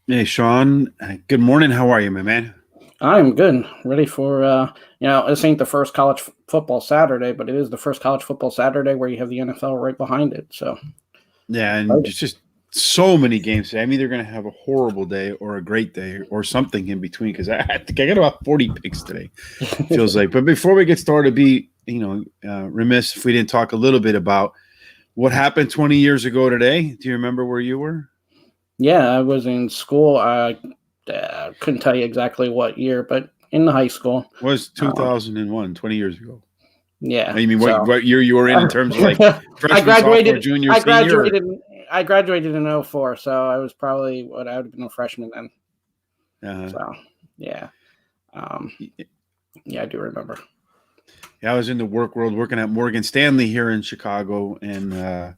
Hey, Sean. Good morning. How are you, my man? I'm good. Ready for this ain't the first college football Saturday, but it is the first college football Saturday where you have the NFL right behind it. So Yeah, and excited. just so many games today. I'm either going to have a horrible day or a great day or something in between because I think I got about 40 picks today, feels like. But before we get started, remiss if we didn't talk a little bit about what happened 20 years ago today. Do you remember where you were? Yeah, I was in school. I couldn't tell you exactly what year, but in the high school. It was Um, 2001, 20 years ago. yeah. I mean, So what year you were in terms of like I freshman, sophomore, graduated. junior, I senior? Or? graduated. I graduated in '04, so I was probably what I would have been a freshman then. Uh, So yeah, um, yeah, I do remember. yeah, I was in the work world working at Morgan Stanley here in Chicago and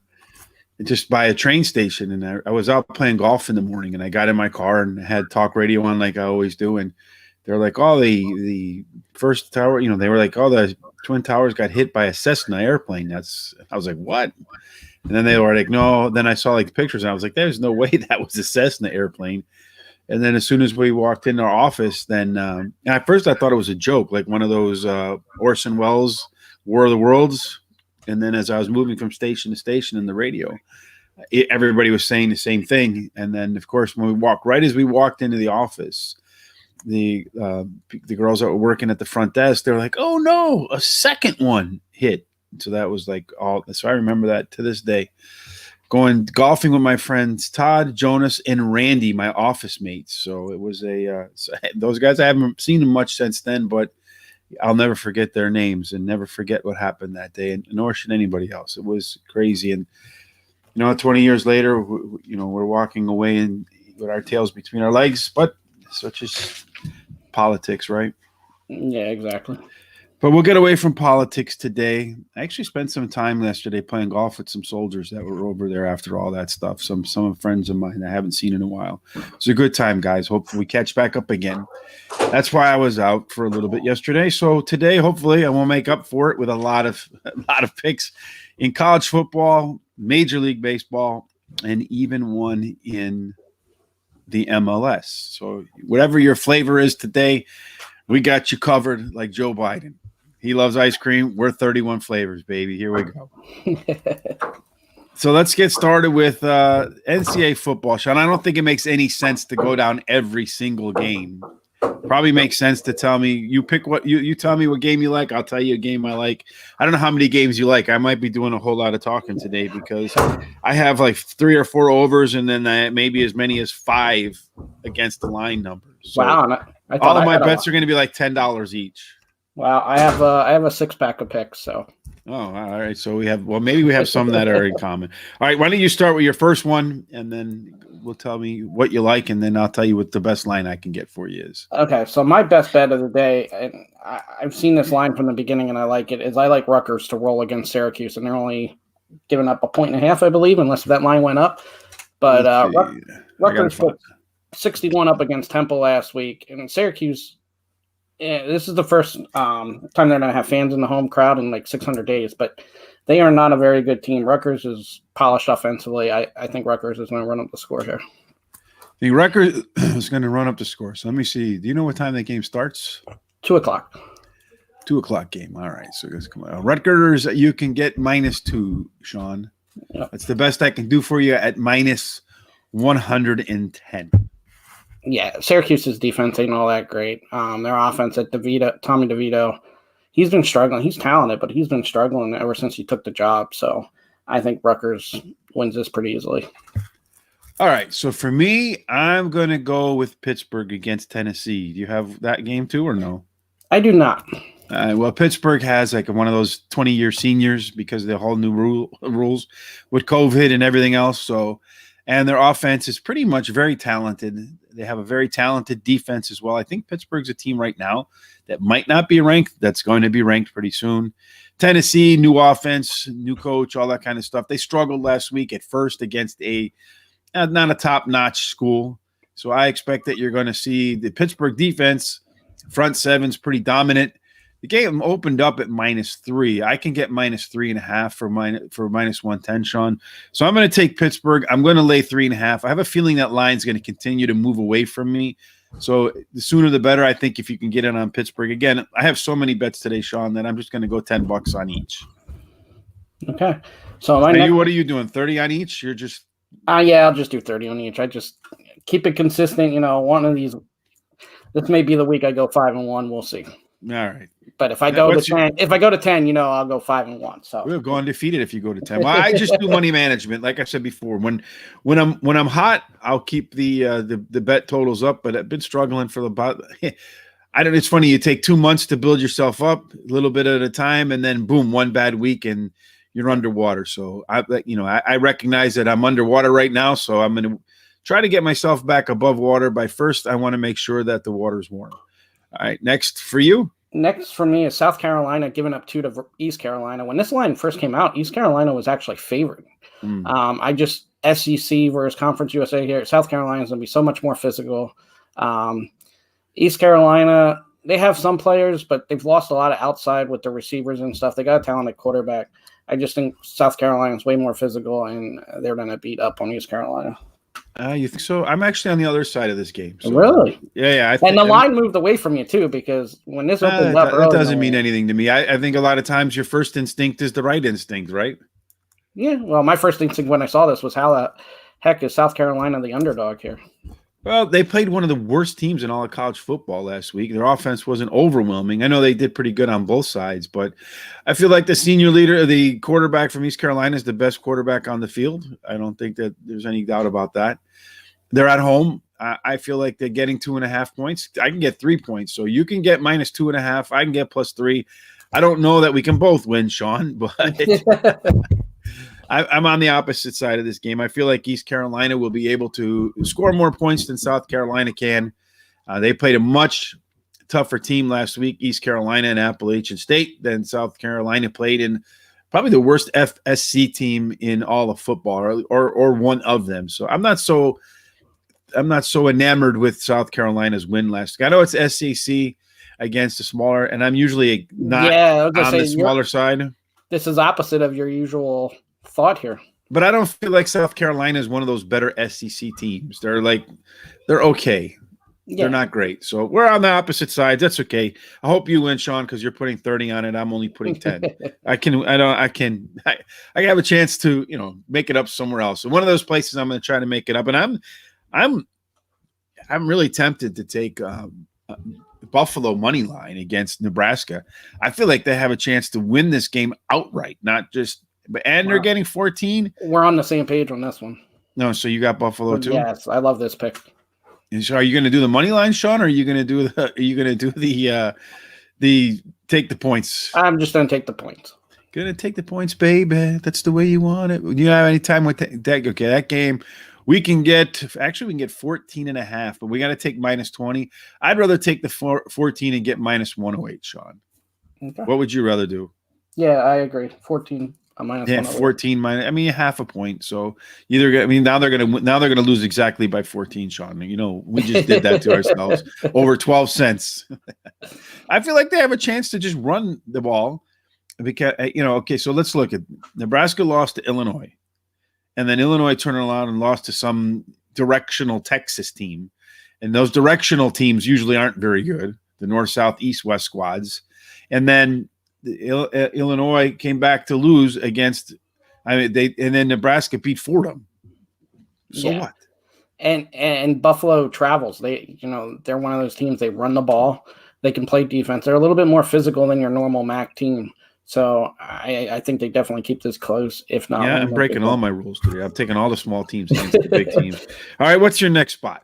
just by a train station. And I was out playing golf in the morning and I got in my car and had talk radio on like I always do. And they're like, oh, the first tower, they were like, oh, the Twin Towers got hit by a Cessna airplane. I was like, what? And then they were like, no. Then I saw like pictures and I was like, there's no way that was a Cessna airplane. And then as soon as we walked in our office, then at first I thought it was a joke, like one of those Orson Welles War of the Worlds. And then as I was moving from station to station in the radio, everybody was saying the same thing. And then, of course, when we walked, right as we walked into the office, the girls that were working at the front desk, they were like, "Oh no, a second one hit." So that was like all. So I remember that to this day going golfing with my friends Todd, Jonas, and Randy, my office mates. So it was those guys. I haven't seen them much since then, but I'll never forget their names and never forget what happened that day, and nor should anybody else. It was crazy, and 20 years later, we're walking away and with our tails between our legs, but such is politics, right? Yeah, exactly. But we'll get away from politics today. I actually spent some time yesterday playing golf with some soldiers that were over there after all that stuff. Some friends of mine I haven't seen in a while. It's a good time, guys. Hopefully we catch back up again. That's why I was out for a little bit yesterday. So today, hopefully, I will make up for it with a lot of picks in college football, Major League Baseball, and even one in the MLS. So whatever your flavor is today, we got you covered like Joe Biden. He loves ice cream. We're 31 flavors, baby. Here we go. So let's get started with NCAA football, Sean. I don't think it makes any sense to go down every single game. Probably makes sense to tell me you pick what you tell me what game you like. I'll tell you a game I like. I don't know how many games you like. I might be doing a whole lot of talking today because I have like 3 or 4 overs and then maybe as many as 5 against the line numbers. So Wow, I thought all of I my had a bets are going to be like $10 each. Wow, I have a 6 pack of picks. So Oh, all right. So maybe we have some that are in common. All right. Why don't you start with your first one and then we'll tell me what you like and then I'll tell you what the best line I can get for you is. okay, so my best bet of the day, and I've seen this line from the beginning, and I like it. Is I like Rutgers to roll against Syracuse, and they're only giving up 1.5, I believe, unless that line went up. But Let's see. I got to Rutgers find. put 61 up against Temple last week, and Syracuse. Yeah, this is the first time they're going to have fans in the home crowd in like 600 days, but they are not a very good team. Rutgers is polished offensively. I think Rutgers is going to run up the score here. The Rutgers is going to run up the score. So let me see. Do you know what time that game starts? 2:00. 2:00 game. All right. So let's come on. Rutgers, you can get -2, Sean. Yep. That's the best I can do for you at -110. Yeah, Syracuse's defense ain't all that great. Their offense at Tommy DeVito, he's been struggling. He's talented, but he's been struggling ever since he took the job. So I think Rutgers wins this pretty easily. All right. So for me, I'm going to go with Pittsburgh against Tennessee. Do you have that game too or no? I do not. Well, Pittsburgh has like one of those 20-year seniors because of the whole new rules with COVID and everything else. So, and their offense is pretty much very talented. They have a very talented defense as well. I think Pittsburgh's a team right now that might not be ranked. That's going to be ranked pretty soon. Tennessee, new offense, new coach, all that kind of stuff. They struggled last week at first against not a top-notch school. So I expect that you're going to see the Pittsburgh defense, front seven's pretty dominant. The game opened up at -3. I can get -3.5 for -110, Sean. So I'm going to take Pittsburgh. I'm going to lay 3.5. I have a feeling that line's going to continue to move away from me. So the sooner the better. I think if you can get in on Pittsburgh again, I have so many bets today, Sean, that I'm just going to go $10 on each. Okay. So what are you doing? 30 on each? You're just yeah, I'll just do 30 on each. I just keep it consistent. One of these. This may be the week I go 5-1. We'll see. All right. But if I go to 10, I'll go 5-1. So we'll go undefeated if you go to 10. Well, I just do money management, like I said before. When I'm hot, I'll keep the bet totals up. But I've been struggling for about. I don't. It's funny. You take 2 months to build yourself up, a little bit at a time, and then boom, one bad week and you're underwater. So I recognize that I'm underwater right now. So I'm going to try to get myself back above water. By first, I want to make sure that the water's warm. All right. Next for you. Next for me is South Carolina giving up 2 to East Carolina. When this line first came out, East Carolina was actually favored. SEC versus Conference USA here. South Carolina is going to be so much more physical. East Carolina, they have some players, but they've lost a lot of outside with the receivers and stuff. They got a talented quarterback. I just think South Carolina is way more physical, and they're going to beat up on East Carolina. You think so? I'm actually on the other side of this game. So. Really? Yeah. And the line moved away from you too, because when this opens up, it doesn't mean anything to me. I think a lot of times your first instinct is the right instinct, right? Yeah. Well, my first instinct when I saw this was how the heck is South Carolina the underdog here? Well, they played one of the worst teams in all of college football last week. Their offense wasn't overwhelming. I know they did pretty good on both sides, but I feel like the senior leader, the quarterback from East Carolina, is the best quarterback on the field. I don't think that there's any doubt about that. They're at home. I feel like they're getting 2.5 points. I can get 3 points. So you can get -2.5. I can get +3. I don't know that we can both win, Sean, but I'm on the opposite side of this game. I feel like East Carolina will be able to score more points than South Carolina can. They played a much tougher team last week, East Carolina and Appalachian State, than South Carolina played in probably the worst FSC team in all of football, or one of them. So I'm not so enamored with South Carolina's win last week. I know it's SEC against the smaller, and I'm usually not on the smaller side. This is opposite of your usual thought here. But I don't feel like South Carolina is one of those better SEC teams. They're okay. Yeah. They're not great. So we're on the opposite sides. That's okay. I hope you win, Sean, because you're putting 30 on it. I'm only putting 10. I have a chance to, make it up somewhere else. So one of those places I'm going to try to make it up. And I'm really tempted to take Buffalo money line against Nebraska. I feel like they have a chance to win this game outright, not just. They're getting 14. We're on the same page on this one. No, so you got Buffalo too. Yes, I love this pick. And so, are you going to do the money line, Sean, or are you going to do the take the points? I'm just going to take the points. Going to take the points, baby. That's the way you want it. Do you have any time with that? Okay, that game. We can get 14.5, but we got to take -20. I'd rather take the 14 and get -108, Sean. Okay. What would you rather do? Yeah, I agree. 14. Yeah, 14 minus. I mean, half a point. So now they're gonna lose exactly by 14, Sean. We just did that to ourselves. Over 12 cents. I feel like they have a chance to just run the ball because Okay, so let's look at Nebraska lost to Illinois. And then Illinois turned around and lost to some directional Texas team. And those directional teams usually aren't very good, the north, south, east, west squads. And then Illinois came back to lose against and then Nebraska beat Fordham. So what? And Buffalo travels. They're one of those teams, they run the ball. They can play defense. They're a little bit more physical than your normal MAC team. So I think they definitely keep this close, if not. Yeah, I'm breaking all my rules today. I'm taking all the small teams against the big teams. All right, what's your next spot?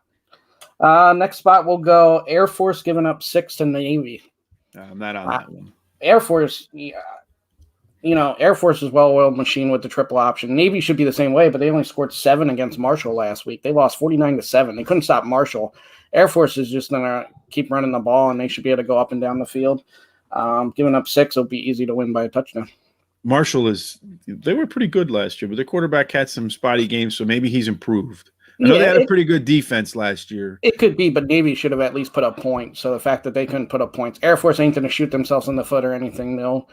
Next spot will go Air Force giving up 6 to Navy. I'm not on that one. Air Force, Air Force is well-oiled machine with the triple option. Navy should be the same way, but they only scored 7 against Marshall last week. They lost 49-7. They couldn't stop Marshall. Air Force is just going to keep running the ball, and they should be able to go up and down the field. Giving up 6 will be easy to win by a touchdown. Marshall they were pretty good last year, but their quarterback had some spotty games, so maybe he's improved. I know they Yeah, had a pretty good defense last year. it could be, but Navy should have at least put up points. So the fact that they couldn't put up points, Air Force ain't going to shoot themselves in the foot or anything. They'll,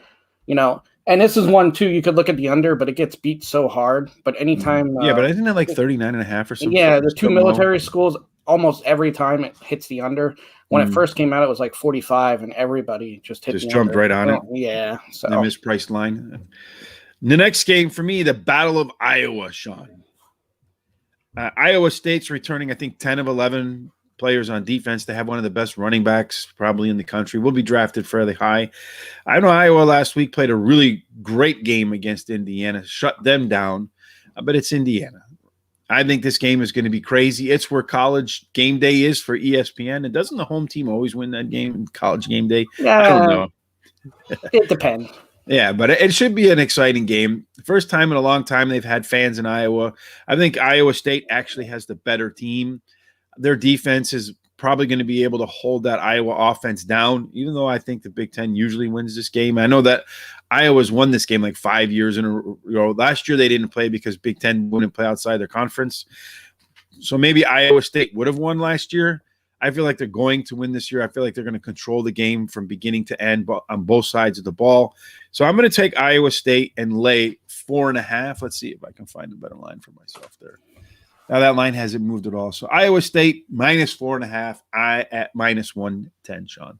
and this is one too. You could look at the under, but it gets beat so hard. But anytime, Yeah, but I think they're like 39.5 or something. yeah, the two military schools, almost every time it hits the under. When it first came out, it was like 45, and everybody just jumped right on it. Yeah, so the mispriced line. The next game for me, the Battle of Iowa, Sean. Iowa State's returning, I think, 10 of 11 players on defense. They have one of the best running backs probably in the country. Will be drafted fairly high. I know Iowa last week played a really great game against Indiana, shut them down, but it's Indiana. I think this game is going to be crazy. It's where college game day is for ESPN. And doesn't the home team always win that game, college game day? Yeah, I don't know. It depends. Yeah, but it should be an exciting game. First time in a long time they've had fans in Iowa. I think Iowa State actually has the better team. Their defense is probably going to be able to hold that Iowa offense down, even though I think the Big Ten usually wins this game. I know that Iowa's won this game like 5 years in a row. Last year they didn't play because Big Ten wouldn't play outside their conference. So maybe Iowa State would have won last year. I feel like they're going to win this year. I feel like they're going to control the game from beginning to end on both sides of the ball. So I'm going to take Iowa State and lay 4.5. Let's see if I can find a better line for myself there. Now that line hasn't moved at all. So Iowa State minus 4.5. I at minus 110, Sean.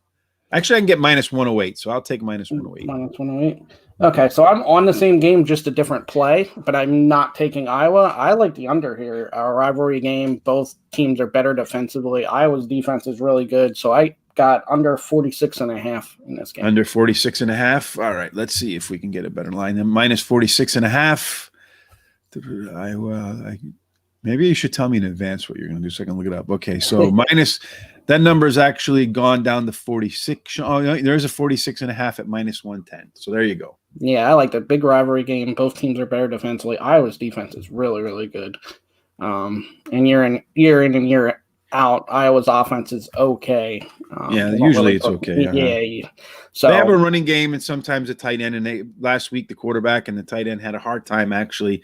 Actually, I can get minus 108. So I'll take minus 108. Minus 108. Okay, so I'm on the same game, just a different play, but I'm not taking Iowa. I like the under here. Our rivalry game, both teams are better defensively. Iowa's defense is really good, so I got under 46.5 in this game. Under 46.5. All right, let's see if we can get a better line than minus 46.5. Iowa. Maybe you should tell me in advance what you're going to do so I can look it up. Okay, so minus that number is actually gone down to 46. Oh, there's a 46.5 at minus 110. So there you go. Yeah, I like the big rivalry game. Both teams are better defensively. Iowa's defense is really, really good. And year in and year out, Iowa's offense is okay. Usually it's okay. Yeah. So they have a running game and sometimes a tight end. And last week the quarterback and the tight end had a hard time actually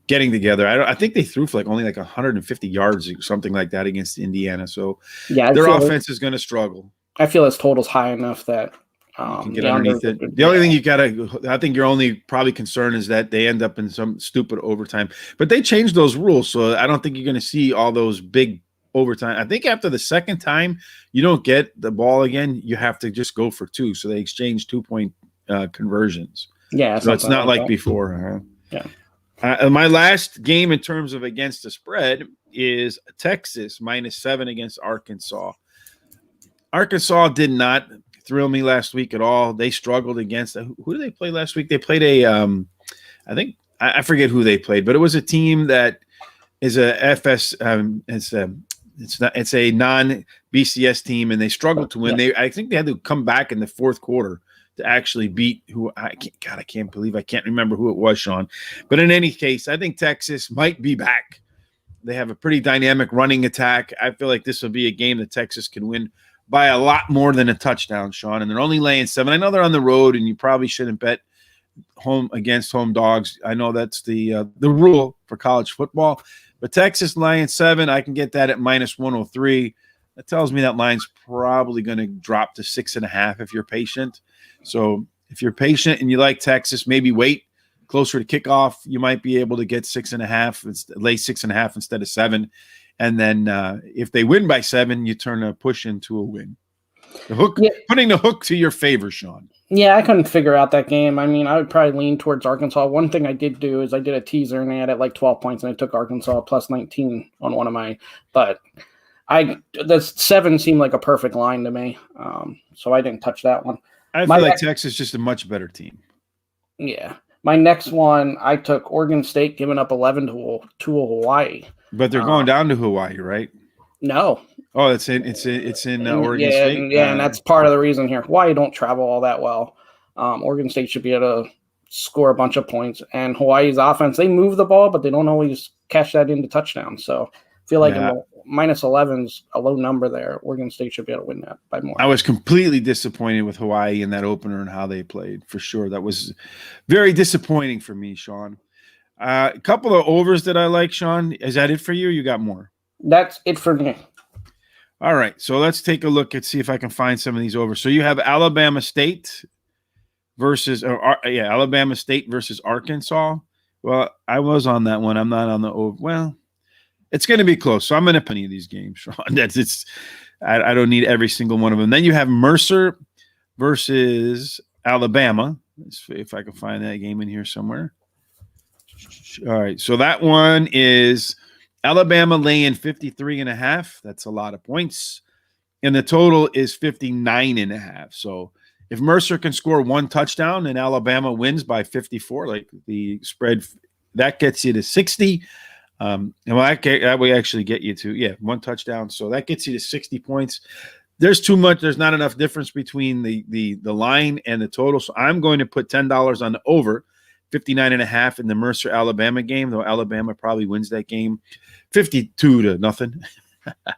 getting together. I think they threw for only 150 yards or something like that against Indiana. So yeah, their offense is going to struggle. I feel his total's high enough that you can get underneath it. The only thing I think your only probably concern is that they end up in some stupid overtime. But they changed those rules, so I don't think you're going to see all those big overtime. I think after the second time you don't get the ball again, you have to just go for two. So they exchange 2-point conversions. Yeah, so it's not like before. Yeah. My last game in terms of against the spread is Texas -7 against Arkansas. Arkansas did not thrill me last week at all. They struggled against who did they play last week? They played I think I forget who they played, but it was a team that is a FS. It's a non-BCS team, and they struggled to win. I think they had to come back in the fourth quarter to actually beat I can't believe I can't remember who it was, Sean. But in any case, I think Texas might be back. They have a pretty dynamic running attack. I feel like this will be a game that Texas can win by a lot more than a touchdown, Sean. And they're only laying 7. I know they're on the road, and you probably shouldn't bet home against home dogs. I know that's the rule for college football. But Texas laying 7, I can get that at minus 103. That tells me that line's probably going to drop to 6.5 if you're patient. So if you're patient and you like Texas, maybe wait closer to kickoff. You might be able to get 6.5, lay 6.5 instead of 7. And then if they win by 7, you turn a push into a win. The hook, putting the hook to your favor, Sean. Yeah, I couldn't figure out that game. I mean, I would probably lean towards Arkansas. One thing I did do is I did a teaser and they had it 12 points, and I took Arkansas plus 19 on one of my. But the 7 seemed like a perfect line to me, so I didn't touch that one. I feel like Texas is just a much better team. Yeah. My next one, I took Oregon State giving up 11 to Hawaii. But they're going down to Hawaii, right? No. Oh, it's in Oregon State? Yeah, and that's part of the reason here. Hawaii don't travel all that well. Oregon State should be able to score a bunch of points. And Hawaii's offense, they move the ball, but they don't always catch that into touchdowns. So I feel like minus 11's a low number there. Oregon State should be able to win that by more. I was completely disappointed with Hawaii in that opener and how they played, for sure. That was very disappointing for me, Sean. A couple of overs that I like, Sean. Is that it for you? You got more? That's it for me. All right. So let's take a look and see if I can find some of these overs. So you have Alabama State Alabama State versus Arkansas. Well, I was on that one. I'm not on the over. Well, it's going to be close. So I'm going to put any of these games, Sean. I don't need every single one of them. Then you have Mercer versus Alabama. Let's see if I can find that game in here somewhere. All right. So that one is Alabama laying 53.5. That's a lot of points. And the total is 59.5. So if Mercer can score one touchdown and Alabama wins by 54, like the spread, that gets you to 60. And that will actually get you to, one touchdown. So that gets you to 60 points. There's not enough difference between the line and the total. So I'm going to put $10 on the over 59.5 in the Mercer Alabama game, though Alabama probably wins that game 52-0.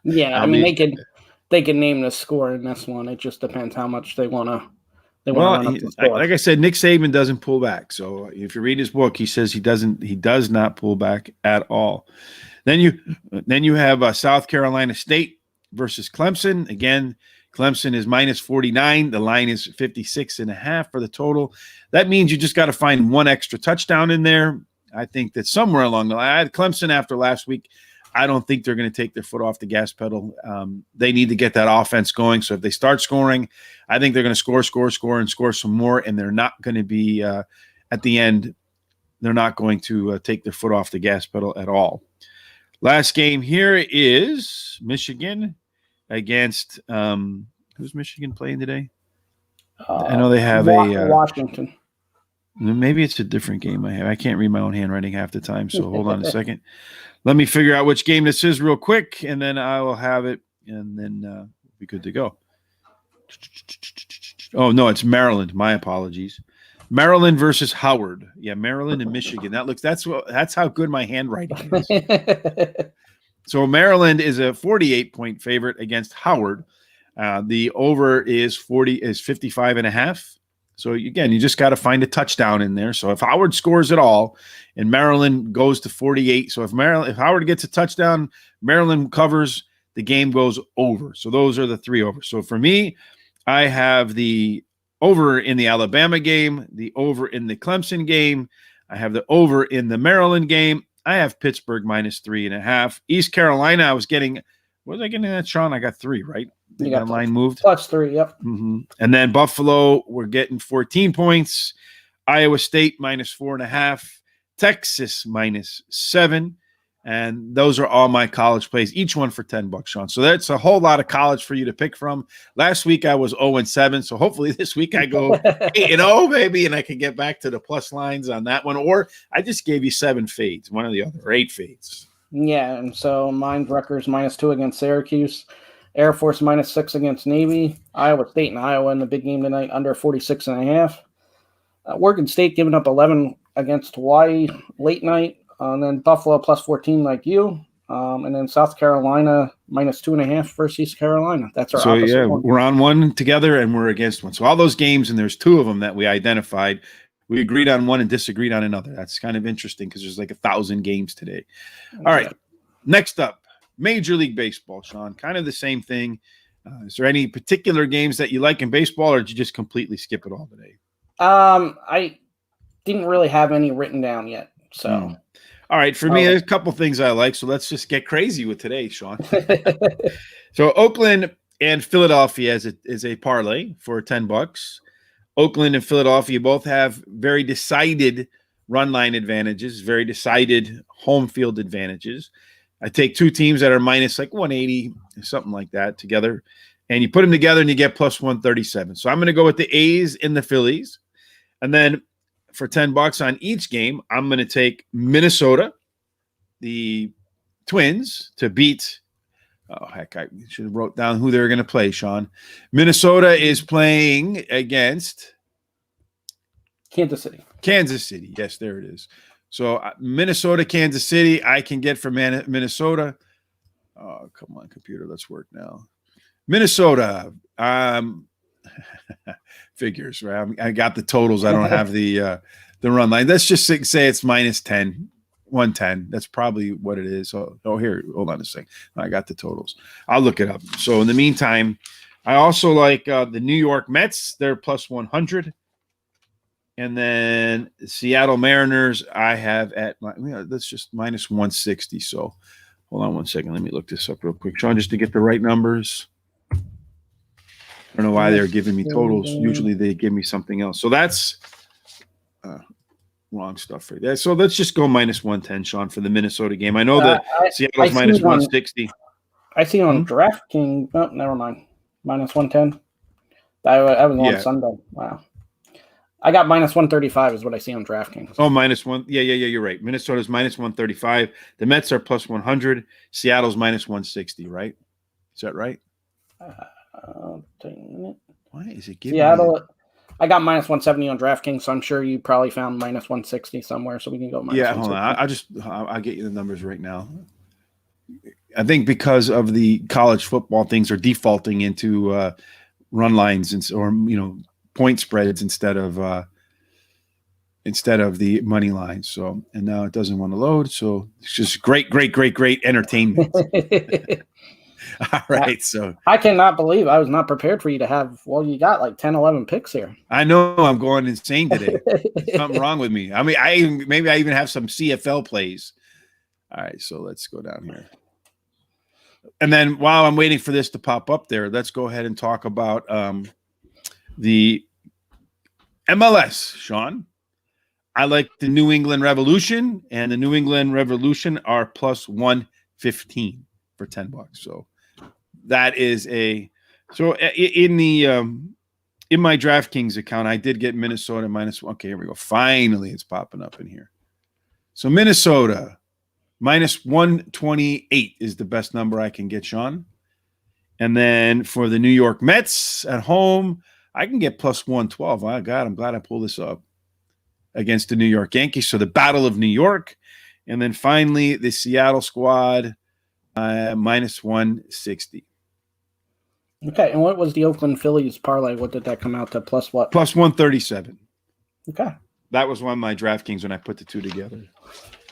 Yeah. I mean, they can name the score in this one. It just depends how much they want to. Run up the score. Like I said, Nick Saban doesn't pull back. So if you read his book, he says he does not pull back at all. Then you have South Carolina State versus Clemson. Again, Clemson is minus 49. The line is 56.5 for the total. That means you just got to find one extra touchdown in there. I think that somewhere along the line, I had Clemson after last week. I don't think they're going to take their foot off the gas pedal. They need to get that offense going. So if they start scoring, I think they're going to score, and score some more. And they're not going to be at the end. They're not going to take their foot off the gas pedal at all. Last game here is Michigan against who's Michigan playing today? I know they have Washington. Maybe it's a different game I have. I can't read my own handwriting half the time. So hold on a second. Let me figure out which game this is real quick, and then I will have it, and then we'll be good to go. Oh, no, it's Maryland. My apologies. Maryland versus Howard. Yeah, Maryland and Michigan. That's how good my handwriting is. So Maryland is a 48-point favorite against Howard. The over is 55.5. So again, you just got to find a touchdown in there. So if Howard scores it all and Maryland goes to 48, so if Howard gets a touchdown, Maryland covers, the game goes over. So those are the three overs. So for me, I have the over in the Alabama game, the over in the Clemson game. I have the over in the Maryland game. I have Pittsburgh minus 3.5. East Carolina, what was I getting that, Sean? I got 3, right? You got line moved. +3, yep. Mm-hmm. And then Buffalo, we're getting 14 points. Iowa State minus 4.5. Texas minus 7. And those are all my college plays, each one for $10, Sean. So that's a whole lot of college for you to pick from. Last week I was 0-7. So hopefully this week I go 8-0, baby, and I can get back to the plus lines on that one. Or I just gave you 7 fades, one or the other, or 8 fades. Yeah, and so mine's Rutgers -2 against Syracuse. Air Force -6 against Navy. Iowa State and Iowa in the big game tonight, under 46.5. Oregon State giving up 11 against Hawaii late night. And then Buffalo +14 like you. And then South Carolina -2.5 versus East Carolina. That's our opposite one. We're on one together and we're against one. So all those games, and there's 2 of them that we identified. We agreed on one and disagreed on another. That's kind of interesting because there's like 1,000 games today. All right. Next up, Major League Baseball, Sean. Kind of the same thing. Is there any particular games that you like in baseball, or did you just completely skip it all today? I didn't really have any written down yet. So, all right. For me, there's a couple things I like. So let's just get crazy with today, Sean. So Oakland and Philadelphia is a parlay for $10. Oakland and Philadelphia both have very decided run line advantages, very decided home field advantages. I take 2 teams that are minus like 180, something like that together, and you put them together and you get plus 137. So I'm going to go with the A's and the Phillies. And then for $10 on each game, I'm going to take Minnesota, the Twins, to beat. Oh, heck, I should have wrote down who they were going to play, Sean. Minnesota is playing against Kansas City. Kansas City. Yes, there it is. So Minnesota, Kansas City, I can get from Minnesota. Oh, come on, computer. Let's work now. Minnesota. Figures, right? I got the totals. I don't have the the run line. Let's just say it's minus 10, 110. That's probably what it is. Oh, here, hold on a second. I got the totals. I'll look it up. So in the meantime, I also like the New York Mets. They're plus 100. And then Seattle Mariners, I have at that's just minus 160. So hold on one second. Let me look this up real quick, Sean, just to get the right numbers. I don't know why they're giving me totals. Usually they give me something else. So that's wrong stuff right there. So let's just go minus 110, Sean, for the Minnesota game. I know that Seattle's minus 160. I see on DraftKings. Oh, never mind. Minus 110. That was on Sunday. Wow. I got minus 135 is what I see on DraftKings. Oh, minus one. Yeah. You're right. Minnesota's minus 135. The Mets are plus 100. Seattle's minus 160, right? Is that right? Why is it giving Seattle? I got minus 170 on DraftKings, so I'm sure you probably found minus 160 somewhere, so we can go minus 160. Hold on. I'll get you the numbers right now. I think because of the college football, things are defaulting into run lines or point spreads instead of the money line. So, and now it doesn't want to load. So it's just great entertainment. All right. So I cannot believe I was not prepared for you to have, you got like 10, 11 picks here. I know I'm going insane today. There's something wrong with me. I mean, I even have some CFL plays. All right. So let's go down here. And then while I'm waiting for this to pop up there, let's go ahead and talk about the MLS, Sean. I like the New England Revolution, and the New England Revolution are plus 115 for $10. So that is in my DraftKings account, I did get Minnesota minus one. Okay, here we go. Finally, it's popping up in here. So Minnesota minus 128 is the best number I can get, Sean. And then for the New York Mets at home, I can get plus 112. Oh, God, I'm glad I pulled this up against the New York Yankees. So the Battle of New York. And then finally, the Seattle squad, minus 160. Okay. And what was the Oakland Phillies parlay? What did that come out to? Plus what? Plus 137. Okay. That was one of my DraftKings when I put the two together.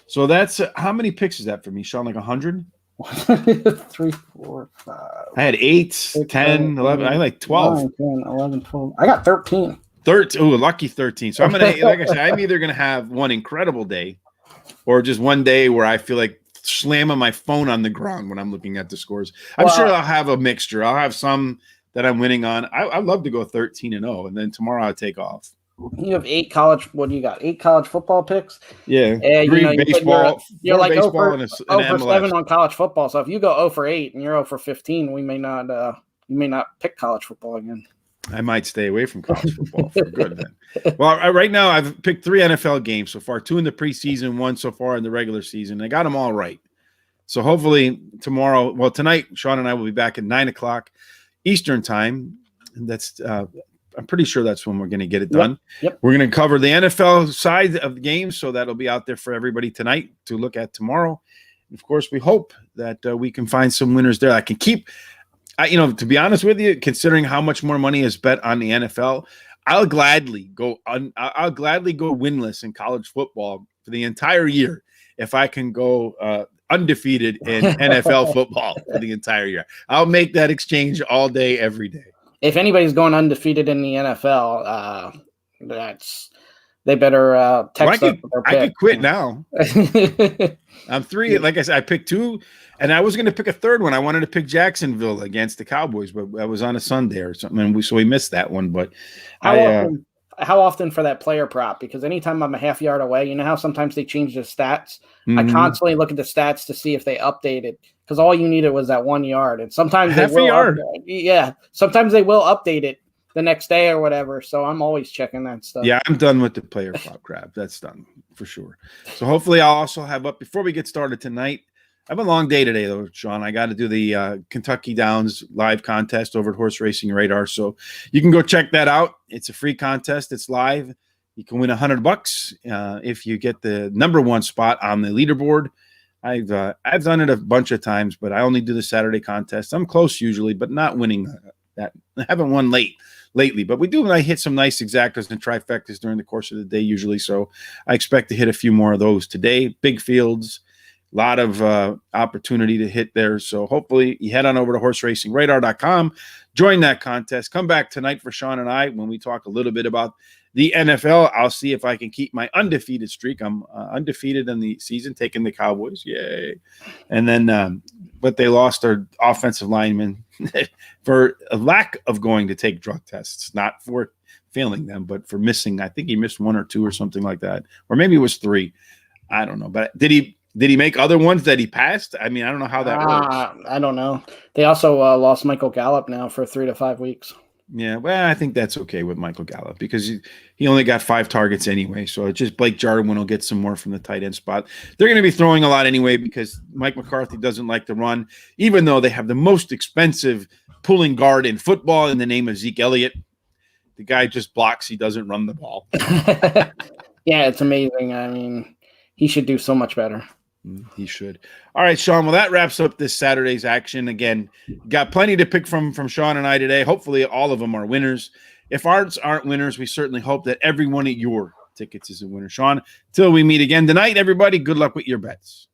So that's how many picks is that for me, Sean? Like 100? 3, 4, 5. I had 8, 6, 10, 11. I had like 12. 9, 10, 11, 12. I got 13. 13. Oh, lucky 13. So I'm going to, like I said, I'm either going to have one incredible day or just one day where I feel like slamming my phone on the ground when I'm looking at the scores. I'm sure I'll have a mixture. I'll have some that I'm winning on. I'd love to go 13-0, and then tomorrow I'll take off. You have 8 college. What do you got? 8 college football picks. Yeah, 3 baseball. You're like baseball 0 and an for MLS. 7 on college football. So if you go 0 for 8 and you're 0 for 15, we may not. You may not pick college football again. I might stay away from college football for good then. Well, right now I've picked 3 NFL games so far, 2 in the preseason, 1 so far in the regular season. I got them all right. So hopefully tonight, Sean and I will be back at 9:00 Eastern time. And that's I'm pretty sure that's when we're going to get it done. Yep. We're going to cover the NFL side of the game, so that'll be out there for everybody tonight to look at tomorrow. And of course, we hope that we can find some winners there. I can keep, to be honest with you, considering how much more money is bet on the NFL, I'll gladly go winless in college football for the entire year if I can go undefeated in NFL football for the entire year. I'll make that exchange all day, every day. If anybody's going undefeated in the NFL, they better text up their pick. I could quit now. I'm 3. Like I said, I picked 2, and I was going to pick a third one. I wanted to pick Jacksonville against the Cowboys, but I was on a Sunday or something, and so we missed that one. But how often for that player prop? Because anytime I'm a half yard away, you know how sometimes they change the stats? Mm-hmm. I constantly look at the stats to see if they updated, because all you needed was that 1 yard. And sometimes half a yard. Sometimes they will update it the next day or whatever. So I'm always checking that stuff. Yeah, I'm done with the player prop crap. That's done for sure. So hopefully I'll also have up, before we get started tonight, I have a long day today, though, Sean. I got to do the Kentucky Downs live contest over at Horse Racing Radar. So you can go check that out. It's a free contest. It's live. You can win $100 if you get the number 1 spot on the leaderboard. I've done it a bunch of times, but I only do the Saturday contest. I'm close usually, but not winning that. I haven't won lately. But we do hit some nice exactas and trifectas during the course of the day usually. So I expect to hit a few more of those today. Big fields, a lot of opportunity to hit there. So hopefully you head on over to horseracingradar.com, join that contest. Come back tonight for Sean and I when we talk a little bit about the NFL. I'll see if I can keep my undefeated streak. I'm undefeated in the season, taking the Cowboys. Yay. And then, but they lost their offensive lineman for a lack of going to take drug tests, not for failing them, but for missing. I think he missed 1 or 2 or something like that. Or maybe it was 3. I don't know. But did he make other ones that he passed? I mean, I don't know how that works. I don't know. They also lost Michael Gallup now for 3 to 5 weeks. Yeah, well, I think that's okay with Michael Gallup because he only got 5 targets anyway. So it's just Blake Jarwin will get some more from the tight end spot. They're going to be throwing a lot anyway because Mike McCarthy doesn't like to run, even though they have the most expensive pulling guard in football in the name of Zeke Elliott. The guy just blocks. He doesn't run the ball. Yeah, it's amazing. I mean, he should do so much better. He should. All right, Sean. Well, that wraps up this Saturday's action. Again, got plenty to pick from Sean and I today. Hopefully, all of them are winners. If ours aren't winners, we certainly hope that every one of your tickets is a winner. Sean, till we meet again tonight, everybody, good luck with your bets.